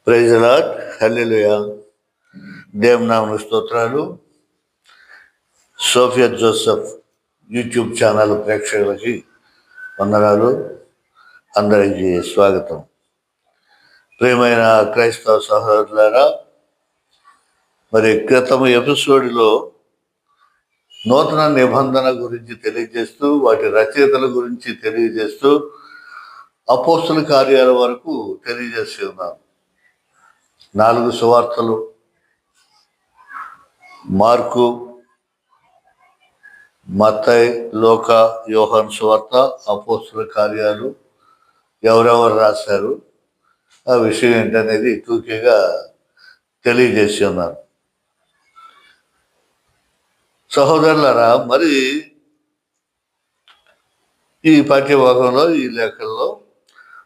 Praise the lord, హల్లెలూయా. దేవుని నామమునకు స్తోత్రాలు. సోఫియా జోసెఫ్ యూట్యూబ్ ఛానల్ ప్రేక్షకులకి వందనాలు. అందరికీ స్వాగతం. ప్రియమైన క్రైస్తవ సహోదరులారా, మరి క్రితం ఎపిసోడ్లో నూతన నిబంధన గురించి తెలియజేస్తూ, వాటి రచయితల గురించి తెలియజేస్తూ, అపోస్తుల కార్యాల వరకు తెలియజేసి ఉన్నాను. 4 సువార్తలు, మార్కు, మత్తయి, లూకా, యోహాను సువార్త, అపోస్తుల కార్యాలు ఎవరెవరు రాశారు, ఆ విషయం ఏంటనేది టూకీగా తెలియజేసి ఉన్నాను. సహోదరులారా, మరి ఈ పాఠ్యభాగంలో, ఈ లేఖల్లో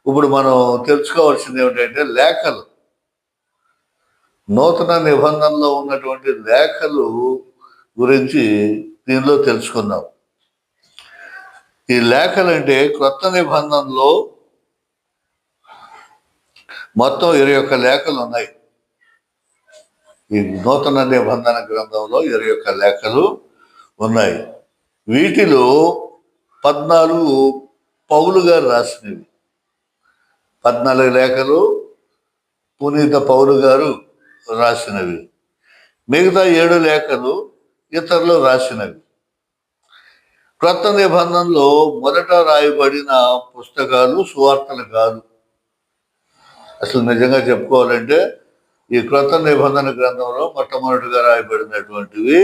ఇప్పుడు మనం తెలుసుకోవాల్సింది ఏమిటంటే లేఖలు, నూతన నిబంధనలో ఉన్నటువంటి లేఖలు గురించి దీనిలో తెలుసుకుందాం. ఈ లేఖలు అంటే క్రొత్త నిబంధనలో మొత్తం 21 లేఖలు ఉన్నాయి. ఈ నూతన నిబంధన గ్రంథంలో 21 లేఖలు ఉన్నాయి. వీటిలో 14 పౌలు గారు రాసినవి. 14 లేఖలు పునీత పౌలు గారు రాసినవి. మిగతా 7 లేఖలు ఇతరులు రాసినవి. క్రొత్త నిబంధనలో మొదట రాయబడిన పుస్తకాలు సువార్తలు కాదు. అసలు నిజంగా చెప్పుకోవాలంటే ఈ క్రొత్త నిబంధన గ్రంథంలో మొట్టమొదటిగా రాయబడినటువంటివి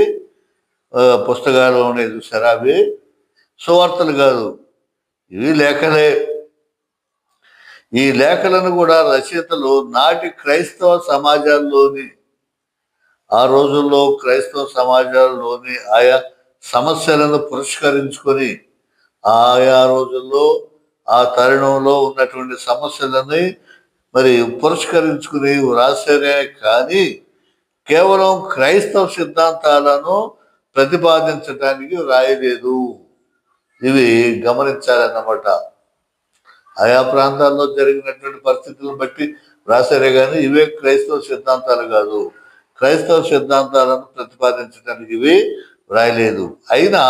పుస్తకాలు ఉన్నాయి చూసారా, అవి సువార్తలు కాదు, ఇవి లేఖలే. ఈ లేఖలను కూడా రచయితలు నాటి క్రైస్తవ సమాజాల్లోని, ఆ రోజుల్లో క్రైస్తవ సమాజాల్లోని ఆయా సమస్యలను పురస్కరించుకొని, ఆయా రోజుల్లో ఆ తరుణంలో ఉన్నటువంటి సమస్యలని మరి పురస్కరించుకుని రాశారే కానీ కేవలం క్రైస్తవ సిద్ధాంతాలను ప్రతిపాదించడానికి రాయలేదు. ఇవి గమనించాలన్నమాట. ఆయా ప్రాంతాల్లో జరిగినటువంటి పరిస్థితులను బట్టి రాశారే కానీ ఇవే క్రైస్తవ సిద్ధాంతాలు కాదు. క్రైస్తవ సిద్ధాంతాలను ప్రతిపాదించడానికి ఇవి రాయలేదు. అయినా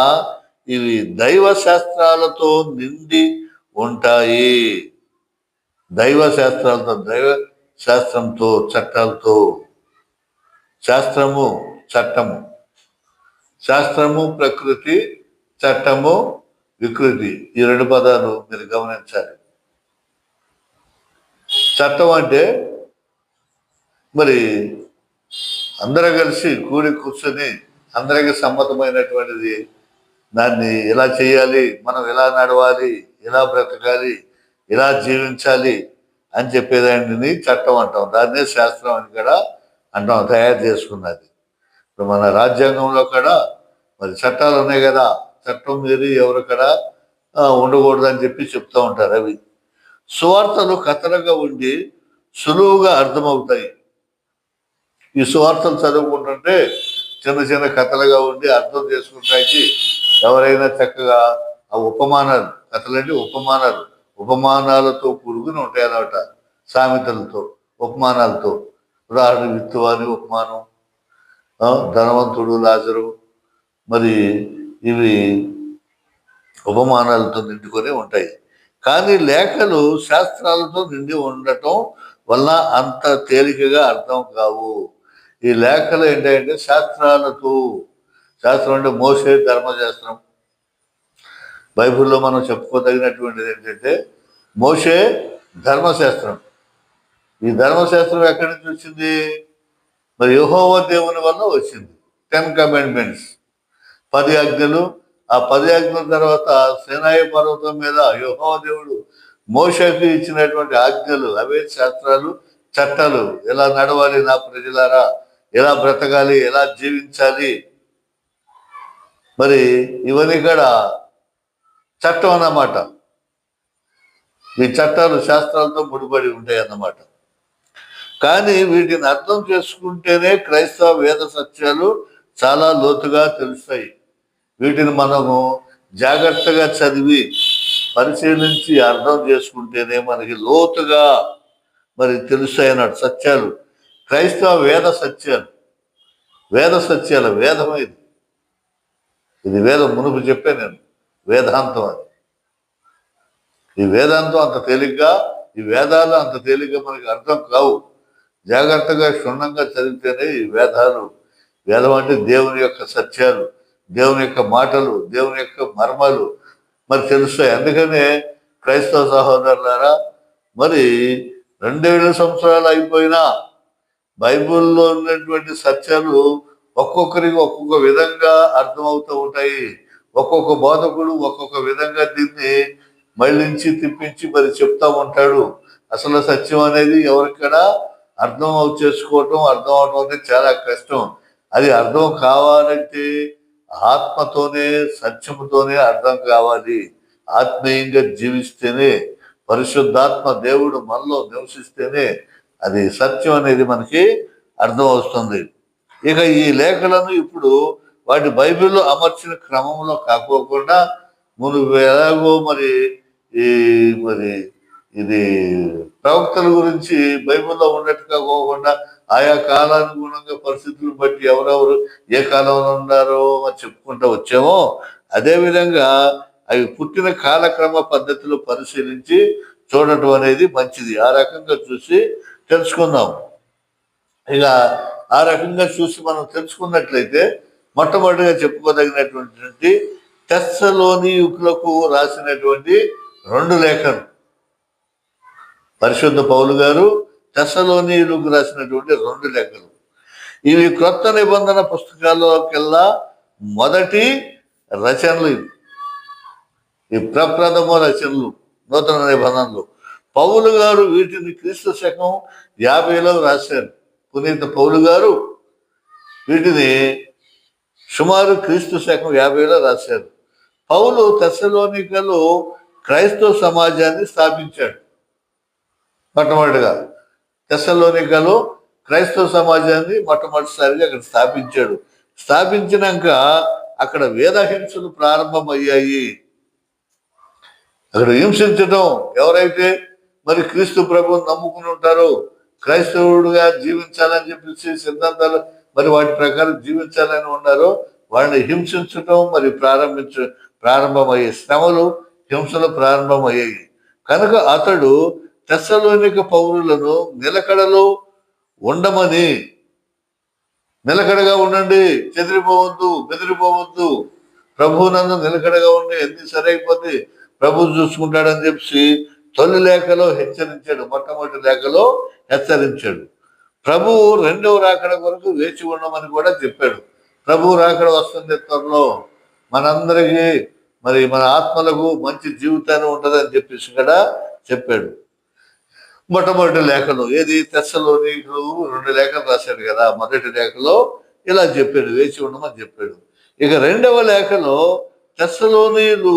ఇవి దైవ శాస్త్రాలతో నిండి ఉంటాయి. దైవ శాస్త్రాలతో, దైవ శాస్త్రంతో, చట్టాలతో. శాస్త్రము, చట్టము. శాస్త్రము ప్రకృతి, చట్టము వికృతి. ఈ 2 పదాలు మీరు గమనించాలి. చట్టం అంటే మరి అందరూ కలిసి కూడి కూర్చొని అందరికీ సమ్మతమైనటువంటిది, దాన్ని ఎలా చేయాలి, మనం ఎలా నడవాలి, ఎలా బ్రతకాలి, ఎలా జీవించాలి అని చెప్పేదాన్ని చట్టం అంటాం. దాన్నే శాస్త్రం అని కూడా అంటాం, తయారు చేసుకున్నది. ఇప్పుడు మన రాజ్యాంగంలో కూడా మరి చట్టాలు ఉన్నాయి కదా, చట్టం మీరి ఎవరు కూడా ఉండకూడదని చెప్పి చెప్తూ ఉంటారు. అవి సువార్తలు కథలుగా ఉండి సులువుగా అర్థమవుతాయి. ఈ సువార్తలు చదువుకుంటుంటే చిన్న చిన్న కథలుగా ఉండి అర్థం చేసుకుంటానికి ఎవరైనా చక్కగా ఆ ఉపమానాలు, కథలంటే ఉపమానాలు, ఉపమానాలతో కూడుకుని ఉంటాయి అన్నమాట. సామెతలతో, ఉపమానాలతో. ఉదాహరణ విత్తువాని ఉపమానం, ధనవంతుడు, లాజరు, మరి ఇవి ఉపమానాలతో నిండుకొని ఉంటాయి. కానీ లేఖలు శాస్త్రాలతో నిండి ఉండటం వల్ల అంత తేలికగా అర్థం కావు. ఈ లేఖలు ఏంటంటే శాస్త్రాలతో, శాస్త్రం అంటే మోసే ధర్మశాస్త్రం. బైబిల్లో మనం చెప్పుకోదగినటువంటిది ఏంటంటే మోసే ధర్మశాస్త్రం. ఈ ధర్మశాస్త్రం ఎక్కడి నుంచి వచ్చింది? మరి యెహోవా దేవుని వల్ల వచ్చింది. 10 కమాండ్మెంట్స్, 10 ఆజ్ఞలు. ఆ 10 ఆజ్ఞల తర్వాత సీనాయి పర్వతం మీద యెహోవా దేవుడు మోషేకి ఇచ్చినటువంటి ఆజ్ఞలు, అవే శాస్త్రాలు, చట్టాలు. ఎలా నడవాలి నా ప్రజలారా, ఎలా బ్రతకాలి, ఎలా జీవించాలి, మరి ఇవన్నీ కూడా చట్టం అన్నమాట. ఈ చట్టాలు శాస్త్రాలతో ముడిపడి ఉంటాయి అన్నమాట. కానీ వీటిని అర్థం చేసుకుంటేనే క్రైస్తవ వేద సత్యాలు చాలా లోతుగా తెలుస్తాయి. వీటిని మనము జాగ్రత్తగా చదివి పరిశీలించి అర్థం చేసుకుంటేనే మనకి లోతుగా మరి తెలుస్తాయి అన్నాడు. సత్యాలు క్రైస్తవ వేద సత్యాలు, వేద సత్యాల వేదం ఇది వేదం. మునుపు చెప్పాను నేను, వేదాంతం అది. ఈ వేదాంతం అంత తేలిగ్గా, ఈ వేదాలు అంత తేలిగ్గా మనకి అర్థం కావు. జాగ్రత్తగా క్షుణ్ణంగా చదివితేనే ఈ వేదాలు, వేదం అంటే దేవుని యొక్క సత్యాలు, దేవుని యొక్క మాటలు, దేవుని యొక్క మర్మాలు మరి తెలుస్తాయి. అందుకనే క్రైస్తవ సహోదరులారా, మరి 2000 సంవత్సరాలు అయిపోయినా బైబిల్లో ఉన్నటువంటి సత్యాలు ఒక్కొక్కరికి ఒక్కొక్క విధంగా అర్థమవుతూ ఉంటాయి. ఒక్కొక్క బోధకుడు ఒక్కొక్క విధంగా దీన్ని మళ్ళించి తిప్పించి మరి చెప్తా ఉంటాడు. అసలు సత్యం అనేది ఎవరికైనా అర్థం చేసుకోవటం, అర్థం అవటం అనేది చాలా కష్టం. అది అర్థం కావాలంటే ఆత్మతోనే, సత్యముతోనే అర్థం కావాలి. ఆత్మీయంగా జీవిస్తేనే, పరిశుద్ధాత్మ దేవుడు మనలో నివసిస్తేనే అది సత్యం అనేది మనకి అర్థం అవుతుంది. ఇక ఈ లేఖలను ఇప్పుడు వాటి బైబిల్లో అమర్చిన క్రమంలో కాకోకుండా మునుపు ఎలాగో మరి మరి ఇది ప్రవక్తల గురించి బైబిల్లో ఉన్నట్టుగా కాకుండా ఆయా కాలానుగుణంగా పరిస్థితులను బట్టి ఎవరెవరు ఏ కాలంలో ఉన్నారో అని చెప్పుకుంటూ వచ్చామో, అదేవిధంగా అవి పుట్టిన కాలక్రమ పద్ధతిలో పరిశీలించి చూడటం అనేది మంచిది. ఆ రకంగా చూసి తెలుసుకుందాం. ఇక ఆ రకంగా చూసి మనం తెలుసుకున్నట్లయితే మొట్టమొదటిగా చెప్పుకోదగినటువంటి తెస్సలోనియులకు రాసినటువంటి 2 లేఖలు, పరిశుద్ధ పౌలు గారు తెస్సలోనియులకు రాసినటువంటి 2 లేఖలు. ఇవి క్రొత్త నిబంధన పుస్తకాల్లోకెల్లా మొదటి రచనలు. ఈ ప్రప్రథమ రచనలు నూతన నిబంధనలు. పౌలు గారు వీటిని క్రీస్తు శకం 50లో రాశారు. పునీత పౌలు గారు వీటిని సుమారు క్రీస్తు శకం 50లో రాశారు. పౌలు తెస్సలోనికలో క్రైస్తవ సమాజాన్ని స్థాపించాడు. మొట్టమొదటిగా తెస్సలోనికలో క్రైస్తవ సమాజాన్ని మొట్టమొదటిసారిగా అక్కడ స్థాపించాడు. స్థాపించినాక అక్కడ వేదహింసలు ప్రారంభమయ్యాయి. అక్కడ హింసించడం, ఎవరైతే మరి క్రీస్తు ప్రభువుని నమ్ముకుని ఉంటారో, క్రైస్తవుడుగా జీవించాలని చెప్పేసి సిద్ధాంతాలు మరి వాటి ప్రకారం జీవించాలని ఉన్నారో వాళ్ళని హింసించడం మరి ప్రారంభమయ్యాయి. శ్రమలు, హింసలు ప్రారంభమయ్యాయి. కనుక అతడు తెస్సలోనిక పౌరులను నిలకడలో ఉండమని, నిలకడగా ఉండండి, చెదిరిపోవద్దు, బెదిరిపోవద్దు, ప్రభువునందు నిలకడగా ఉండి, ఎన్ని సరైపోతే ప్రభు చూసుకుంటాడని చెప్పి తొలి లేఖలో హెచ్చరించాడు. మొట్టమొదటి లేఖలో హెచ్చరించాడు. ప్రభువు 2వ రాకడ కొరకు వేచి ఉండమని కూడా చెప్పాడు. ప్రభువు రాకడ వస్తుంది త్వరలో, మనందరికీ మరి మన ఆత్మలకు మంచి జీవితాన్ని ఉంటుందని చెప్పేసి కూడా చెప్పాడు. మొట్టమొదటి లేఖలో ఏది తెస్సలోనికులు 2 లేఖలు రాశాడు కదా. మొదటి లేఖలో ఇలా చెప్పాడు, వేచి ఉండమని చెప్పాడు. ఇక 2వ లేఖలో తెస్సలోనీయులు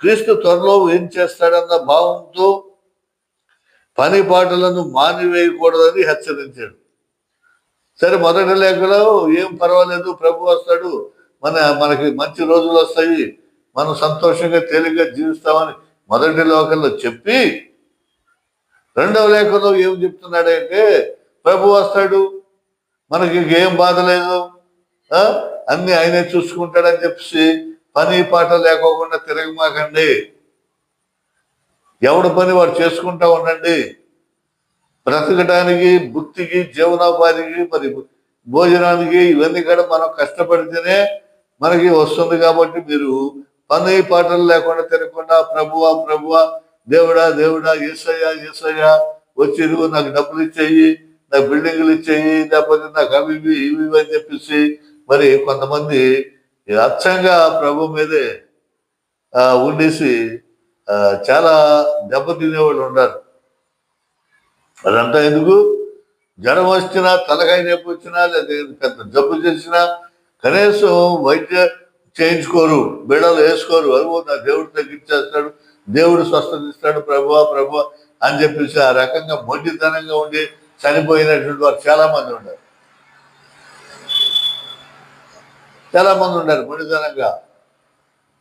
క్రీస్తు త్వరలో ఏం చేస్తాడన్న భావంతో పని పాటలను మానివేయకూడదని హెచ్చరించాడు. సరే, మొదటి లేఖలో ఏం పర్వాలేదు, ప్రభు వస్తాడు, మనకి మంచి రోజులు వస్తాయి, మనం సంతోషంగా తేలిగ్గా జీవిస్తామని మొదటి లేఖలో చెప్పి 2వ లేఖలో ఏం చెప్తున్నాడంటే ప్రభు వస్తాడు, మనకి ఏం బాధ లేదు, అన్ని ఆయనే చూసుకుంటాడని చెప్పి పని పాట లేకోకుండా తిరగమాకండి, ఎవడి పని వాడు చేసుకుంటా ఉండండి, బ్రతకడానికి, భుక్తికి, జీవనోపాధికి, మరి భోజనానికి ఇవన్నీ కూడా మనం కష్టపడితేనే మనకి వస్తుంది. కాబట్టి మీరు పని పాటలు లేకుండా తిరగకుండా ప్రభువా ప్రభువా, దేవుడా దేవుడా, యేసయ్యా యేసయ్యా, వచ్చి ఇదిగో నాకు డబ్బులు ఇచ్చేయి, నాకు బిల్డింగులు ఇచ్చేయి, లేకపోతే నాకు అవి ఇవి అని చెప్పేసి మరి కొంతమంది అచ్చంగా ప్రభు మీదే ఉండేసి చాలా దెబ్బతినేవాళ్ళు ఉన్నారు. అదంతా ఎందుకు? జ్వరం వచ్చినా, తలకాయ నొప్పి వచ్చినా, లేదా పెద్ద జబ్బు చేసినా కనీసం వైద్య చేయించుకోరు, బిడలు వేసుకోరు. అదిగో నా దేవుడు తగ్గించేస్తాడు, దేవుడు స్వస్థత ఇస్తాడు, ప్రభువా ప్రభువా అని చెప్పేసి ఆ రకంగా మొండితనంగా ఉండి చనిపోయినటువంటి వారు చాలా మంది ఉన్నారు. మొండితనంగా.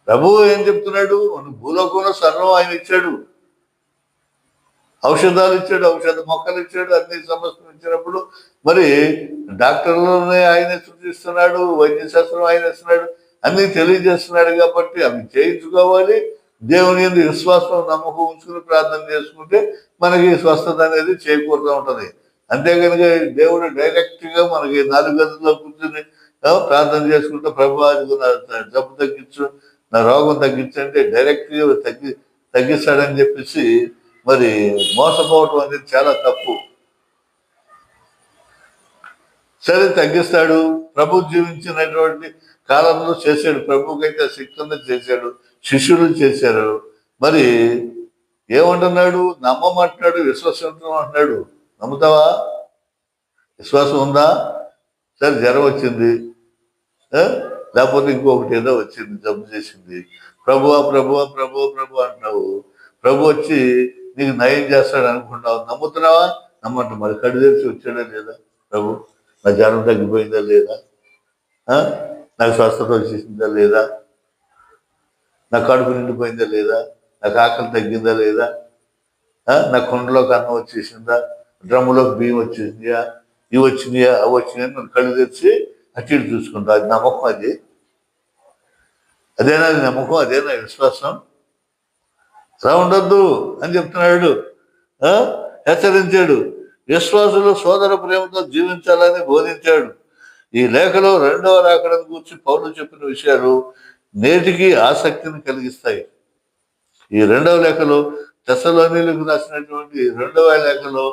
ప్రభువు ఏం చెప్తున్నాడు? భూలోకంలో సర్వం ఆయన ఇచ్చాడు, ఔషధాలు ఇచ్చాడు, ఔషధ మొక్కలు ఇచ్చాడు, అన్ని సమస్యలు ఇచ్చినప్పుడు మరి డాక్టర్లోనే ఆయనే సూచిస్తున్నాడు, వైద్య శాస్త్రం ఆయన ఇస్తున్నాడు, అన్ని తెలియజేస్తున్నాడు. కాబట్టి అవి చేయించుకోవాలి. దేవుని యందు విశ్వాసం నమ్మకం ఉంచుకుని ప్రార్థన చేసుకుంటే మనకి స్వస్థత అనేది చేకూరుతూ ఉంటుంది. అంతేకనుక దేవుడు డైరెక్ట్ గా మనకి 4 గదుల్లో కూర్చొని ప్రార్థన చేసుకుంటే ప్రభు నా జబ్బు తగ్గించు, నా రోగం తగ్గించంటే డైరెక్ట్ గా తగ్గిస్తాడని చెప్పేసి మరి మోసపోవటం అనేది చాలా తప్పు. సరే తగ్గిస్తాడు, ప్రభు జీవించినటువంటి కాలంలో చేశాడు, ప్రభుకైతే శక్తిని చేశాడు, శిష్యులు చేశారు. మరి ఏమంటున్నాడు? నమ్మమంటున్నాడు, విశ్వసించడం అంటున్నాడు. నమ్ముతావా? విశ్వాసం ఉందా? సరే జ్వరం వచ్చింది, లేకపోతే ఇంకొకటి ఏదో వచ్చింది, జబ్బు చేసింది, ప్రభువా ప్రభువా ప్రభువా ప్రభు అంటున్నావు. ప్రభు వచ్చి నీకు నయం చేస్తాడు అనుకుంటావు. నమ్ముతున్నావా? నమ్మంట. మరి కళ్ళు తెరిచి వచ్చాడా లేదా ప్రభు? నా జ్వరం తగ్గిపోయిందా లేదా? నాకు స్వస్థత వచ్చేసిందా లేదా? నా కడుపు నిండిపోయిందా లేదా? నాకు ఆకలి తగ్గిందా లేదా? నా కుండలోకి అన్నం వచ్చేసిందా? డ్రమ్ములోకి బియ్యం వచ్చేసిందా? ఇవి వచ్చినాయా అవి వచ్చినాయా? నన్ను కళ్ళు తెరిచి అటు ఇటు చూసుకుంటా. అది నమ్మకం. అదేనా నమ్మకం? అదేనా విశ్వాసం? అలా ఉండొద్దు అని చెప్తున్నాడు, హెచ్చరించాడు. విశ్వాసులు సోదర ప్రేమతో జీవించాలని బోధించాడు. ఈ లేఖలో 2వ రాకడను గురించి పౌలు చెప్పిన విషయాలు నేటికి ఆసక్తిని కలిగిస్తాయి. ఈ 2వ లేఖలో తెస్సలోనీయులకు రాసినటువంటి 2వ లేఖలో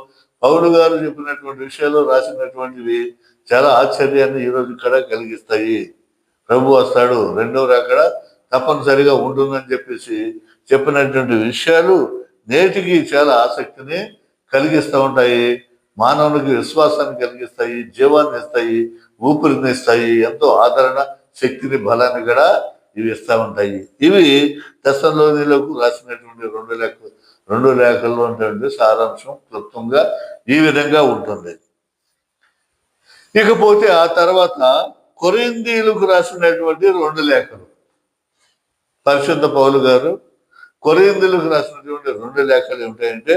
పౌలు గారు చెప్పినటువంటి విషయాలు రాసినటువంటివి చాలా ఆశ్చర్యాన్ని ఈరోజు ఇక్కడ కలిగిస్తాయి. ప్రభు వస్తాడు, 2వ రాకడ తప్పనిసరిగా ఉంటుందని చెప్పేసి చెప్పినటువంటి విషయాలు నేటికి చాలా ఆసక్తిని కలిగిస్తూ ఉంటాయి. మానవునికి విశ్వాసాన్ని కలిగిస్తాయి, జీవాన్ని ఇస్తాయి, ఊపిరిని ఇస్తాయి, ఎంతో ఆదరణ, శక్తిని, బలాన్ని కూడా ఇవి ఇస్తూ ఉంటాయి. ఇవి తెస్సలోనీయులకు రాసినటువంటి 2 లేఖల్లో ఉన్నటువంటి సారాంశం క్లుప్తంగా ఈ విధంగా ఉంటుంది. ఇకపోతే ఆ తర్వాత కొరింథీయులకు రాసినటువంటి 2 లేఖలు. పరిశుద్ధ పౌలు గారు కొరింథీయులకు రాసినటువంటి 2 లేఖలు ఏమిటంటే,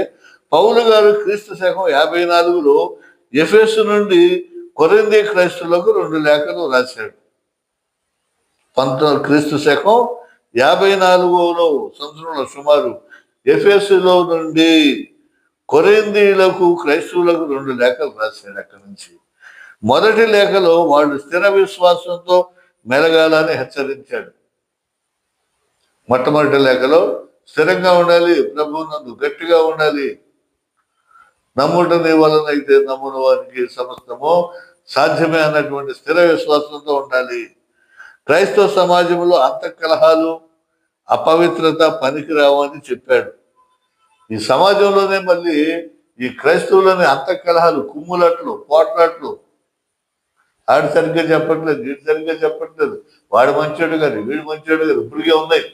పౌలు గారు క్రీస్తు శకం 54లో ఎఫెసు నుండి కొరింథీ క్రైస్తవులకు 2 లేఖలు రాశాడు. క్రీస్తు శకం 54లో సంవత్సరంలో సుమారు ఎఫెసులో నుండి కొరింథీయులకు క్రైస్తవులకు 2 లేఖలు రాశాడు. అక్కడి నుంచి మొదటి లేఖలో వాళ్ళు స్థిర విశ్వాసంతో మెలగాలని హెచ్చరించాడు. మొట్టమొదటి లేఖలో స్థిరంగా ఉండాలి, ప్రభువునందు గట్టిగా ఉండాలి, నమ్ముట నీ వలనైతే నమ్మున వారికి సమస్తము సాధ్యమే అన్నటువంటి స్థిర విశ్వాసంతో ఉండాలి. క్రైస్తవ సమాజంలో అంతఃకలహాలు, అపవిత్రత పనికిరావు అని చెప్పాడు. ఈ సమాజంలోనే మళ్ళీ ఈ క్రైస్తవులని అంతఃకలహాలు, కుమ్ములట్లు, పోట్లాట్లు, ఆడు సరిగ్గా చెప్పట్లేదు, వీడు సరిగ్గా చెప్పట్లేదు, వాడు మంచోడు గారు, వీడు మంచోడు గారు ఇప్పటికే ఉన్నాయి,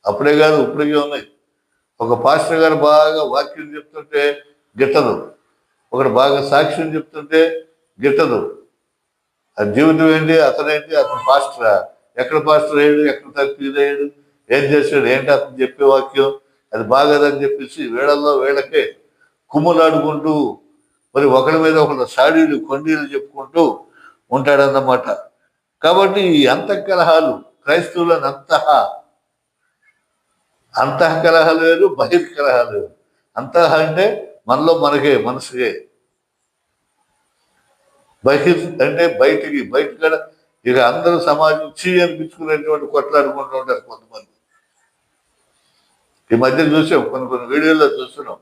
అప్పుడే కాదు ఇప్పటికే ఉన్నాయి. ఒక పాస్టర్ గారు బాగా వాక్యం చెప్తుంటే గిట్టదు, ఒకడు బాగా సాక్ష్యం చెప్తుంటే గిట్టదు. అది జీవితం ఏంటి, అతనేంటి, అతను పాస్టరా, ఎక్కడ పాస్టర్ అయ్యాడు, ఎక్కడ తప్పిదయ్యాడు, ఏం చేశాడు, ఏంటి అతను చెప్పే వాక్యం, అది బాగదని చెప్పేసి వీళ్ళల్లో వీళ్ళకే కుమ్ములాడుకుంటూ మరి ఒకరి మీద ఒకరు సాడీలు కొండీలు చెప్పుకుంటూ ఉంటాడన్నమాట. కాబట్టి ఈ అంతఃకలహాలు క్రైస్తవులను అంతఃకలహాలు వేరు, బహిర్కలహాలు వేరు. అంతః అంటే మనలో మనసుకే, బహిర్ అంటే బయటికి కూడా. ఇక అందరూ సమాజం అనిపించుకునేటువంటి కొట్లాడుకుంటూ ఉంటారు కొంతమంది. ఈ మధ్య చూసాం, కొన్ని వీడియోల్లో చూస్తున్నాం,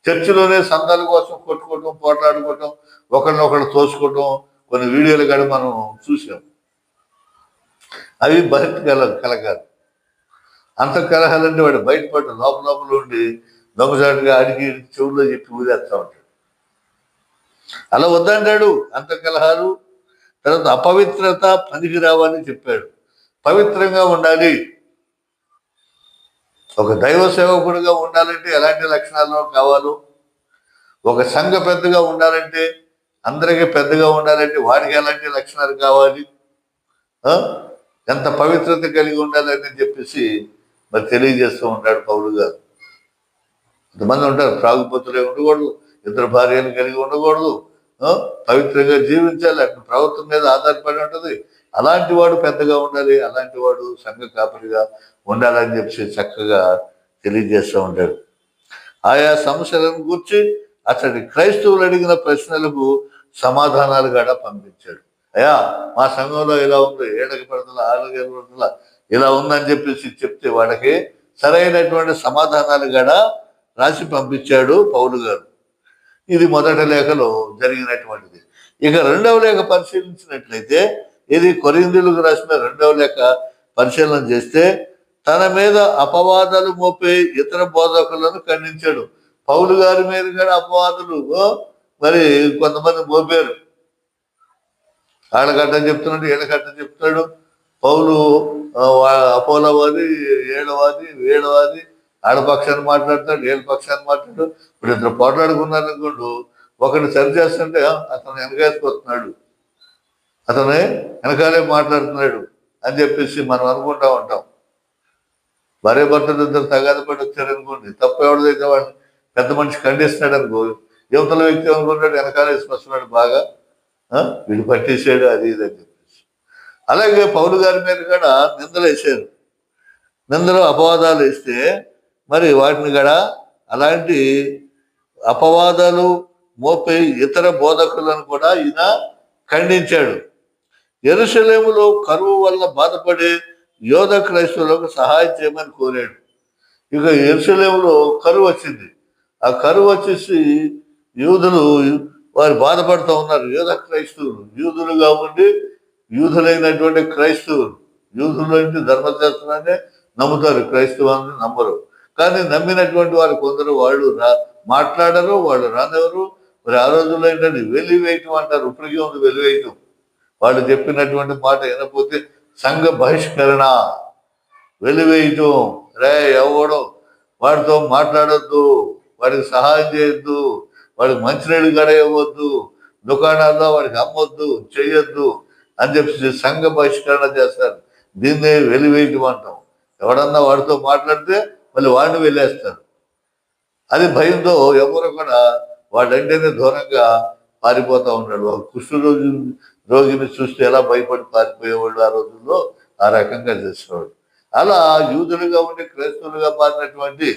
చర్చిలోనే సంఘాల కోసం కొట్టుకోవటం, పోట్లాడుకోవటం, ఒకరినొకరు తోసుకోవటం కొన్ని వీడియోలు కూడా మనం చూసాం. అవి కలగాలి. అంతఃకలహాలంటే వాడు బయటపడ్డ లోపల ఉండి దొంగసాటుగా అడిగి చెవుల్లో చెప్పి ఊదేస్తా ఉంటాడు. అలా వద్దంటాడు. అంతఃకలహాలు, తర్వాత అపవిత్రత పనికి రావని చెప్పాడు. పవిత్రంగా ఉండాలి. ఒక దైవ సేవకుడిగా ఉండాలంటే ఎలాంటి లక్షణాలు కావాలో, ఒక సంఘ పెద్దగా ఉండాలంటే, అందరికీ పెద్దగా ఉండాలంటే వాడికి ఎలాంటి లక్షణాలు కావాలి, ఎంత పవిత్రత కలిగి ఉండాలని చెప్పేసి మరి తెలియజేస్తూ ఉంటాడు పౌలు గారు. కొంతమంది ఉంటారు, త్రాగుబోతులే ఉండకూడదు, ఇద్దరు భార్యలు కలిగి ఉండకూడదు, ఆ, పవిత్రంగా జీవించాలి, అక్కడ ప్రవర్తన మీద ఆధారపడి ఉంటుంది. అలాంటి వాడు పెద్దగా ఉండాలి, అలాంటి వాడు సంఘ కాపరిగా ఉండాలని చెప్పి చక్కగా తెలియజేస్తూ ఉంటాడు. ఆయా సమస్యలను గురించి అతడి క్రైస్తవులు అడిగిన ప్రశ్నలకు సమాధానాలు కూడా పంపించాడు. అయ్యా, మా సంఘంలో ఇలా ఉంది, ఏడకి పడుదల, ఆరుగ పడుదల ఇలా ఉందని చెప్పేసి చెప్తే వాడికి సరైనటువంటి సమాధానాలు కూడా రాసి పంపించాడు పౌలు గారు. ఇది మొదటి లేఖలో జరిగినటువంటిది. ఇక రెండవ లేఖ పరిశీలించినట్లయితే, ఇది కొరింథీయులకు రాసిన రెండవ లేఖ పరిశీలన చేస్తే, తన మీద అపవాదాలు మోపే ఇతర బోధకులను ఖండించాడు. పౌలు గారి మీద కూడా అపవాదులు మరి కొంతమంది మోపారు. ఆడగడ్డ చెప్తున్నాడు, ఏడగడ్డ చెప్తున్నాడు. పౌలు అపోలవాది, ఏడవాది, వేడవాది, ఆడపక్షాన్ని మాట్లాడతాడు, ఏళ్ళ పక్షాన్ని మాట్లాడు. ఇప్పుడు ఇద్దరు పోట్లాడుకున్నారు అనుకోండు, ఒకరిని సరి చేస్తుంటే అతను వెనకేసుకొస్తున్నాడు, అతను వెనకాలే మాట్లాడుతున్నాడు అని చెప్పేసి మనం అనుకుంటా ఉంటాం. భార్య భర్తలు ఇద్దరు తగాద పడి వచ్చారనుకోండి, తప్పు ఎవరిదైతే వాడిని పెద్ద మనిషి ఖండిస్తున్నాడు అనుకో, యువతల వ్యక్తి అనుకుంటాడు వెనకాల వేసుకొస్తున్నాడు, బాగా వీడు పట్టేసాడు, అది ఇది అని చెప్పేసి. అలాగే పౌలు గారి మీద కూడా నిందలు వేసారు. నిందలు అపవాదాలు వేస్తే మరి వాటిని కూడా అలాంటి అపవాదాలు మోపే ఇతర బోధకులను కూడా ఈయన ఖండించాడు. యెరూషలేములో కరువు వల్ల బాధపడే యోధ క్రైస్తవులకు సహాయం చేయమని కోరాడు. ఇక యెరూషలేములో కరువు వచ్చింది. ఆ కరువు వచ్చేసి యూదులు వారు బాధపడుతూ ఉన్నారు. యోధ క్రైస్తవులు యూదులుగా ఉండి యూదులైనటువంటి క్రైస్తవులు, యూదులంటే ధర్మశాస్త్రాన్ని నమ్ముతారు, క్రైస్తవాన్ని నమ్మరు. కానీ నమ్మినటువంటి వారు కొందరు వాళ్ళు మాట్లాడరు, వాళ్ళు రానివ్వరు. మరి ఆ రోజుల్లో ఏంటంటే వెలివేయటం అంటారు, ఇప్పటికీ ఉంది వెలివేయటం. వాళ్ళు చెప్పినటువంటి మాట వినకపోతే సంఘ బహిష్కరణ, వెలివేయటం. ఎవడో వాడితో మాట్లాడొద్దు, వాడికి సహాయం చేయొద్దు, వాడికి మంచినీళ్ళు గడ ఇవ్వద్దు, దుకాణాల్లో వాడికి అమ్మొద్దు, చెయ్యొద్దు అని చెప్పి సంఘ బహిష్కరణ చేస్తారు. దీన్నే వెలివేయటం అంటాం. ఎవడన్నా వాడితో మాట్లాడితే మళ్ళీ వాడిని వెళ్ళేస్తారు. అది భయంతో ఎవరు కూడా వాడంటేనే దూరంగా పారిపోతూ ఉన్నాడు. కుష్ఠరోగి రోగిని చూస్తే ఎలా భయపడి పారిపోయేవాళ్ళు ఆ రోజుల్లో, ఆ రకంగా చేసేవాడు. అలా యూదులుగా ఉండి క్రైస్తవులుగా మారినటువంటి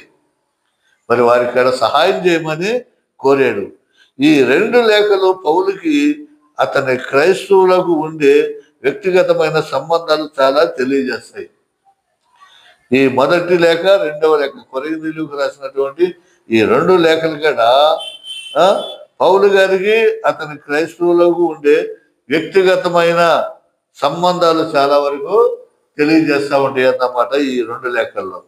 మరి వారికి కూడా సహాయం చేయమని కోరాడు. ఈ రెండు లేఖలు పౌలుకి అతని క్రైస్తవులకు ఉండే వ్యక్తిగతమైన సంబంధాలు చాలా తెలియజేస్తాయి. ఈ మొదటి లేఖ, రెండవ లేఖ, కొరింథీయులకు రాసినటువంటి ఈ రెండు లేఖలు కూడా పౌలు గారికి అతని క్రైస్తవులకు ఉండే వ్యక్తిగతమైన సంబంధాలు చాలా వరకు తెలియజేస్తూ ఉంటాయి అన్నమాట ఈ రెండు లేఖల్లో.